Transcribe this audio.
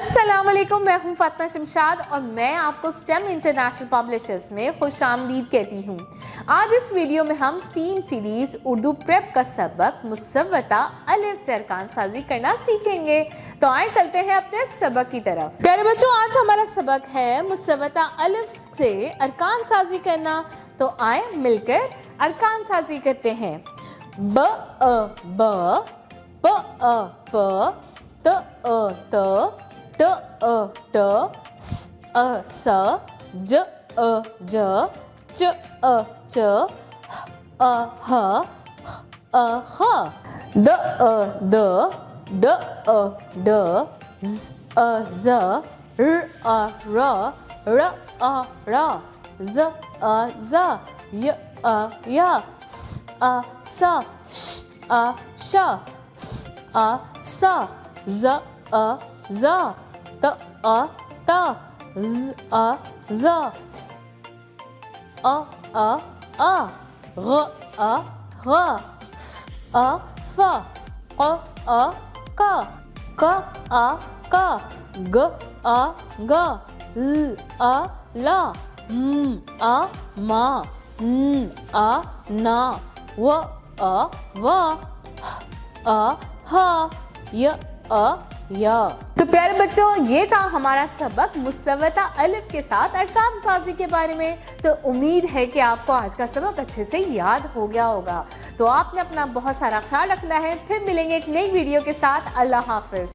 अस्सलाम वालेकुम, मैं हूं फातिमा शमशाद और मैं आपको स्टेम इंटरनेशनल पब्लिशर्स में खुशामदीद कहती हूं। आज इस वीडियो में हम स्टीम सीरीज उर्दू प्रेप का सबक मुसव्वता अलिफ से अरकान साजी करना सीखेंगे। तो आए चलते हैं अपने सबक की तरफ। प्यारे बच्चों, आज हमारा सबक है मुसव्वता अलिफ से अरकान साजी करना। तो आए मिलकर अरकान साजी करते हैं। ब अ ब, प अ प, त अ त, ट अ ट, स अ स, ज अ ज, च अ च, ह अ ह, ह अ ह, द अ द, ड अ ड, ज अ ज, र अ र, र अ र, ज अ ज, य अ य, स अ स, श अ श, स अ स, ज अ ज, त अ त, ज अ ज, अ अ अ, ग अ ग, फ अ फ, q अ क, क अ क, ग अ ग, ल अ ल, म अ म, न अ न, व अ व, ह अ ह, य अ य। तो प्यारे बच्चों, ये था हमारा सबक मुसव्वता अलिफ के साथ अरकान साजी के बारे में। तो उम्मीद है कि आपको आज का सबक अच्छे से याद हो गया होगा। तो आपने अपना बहुत सारा ख्याल रखना है। फिर मिलेंगे एक नई वीडियो के साथ। अल्लाह हाफिज।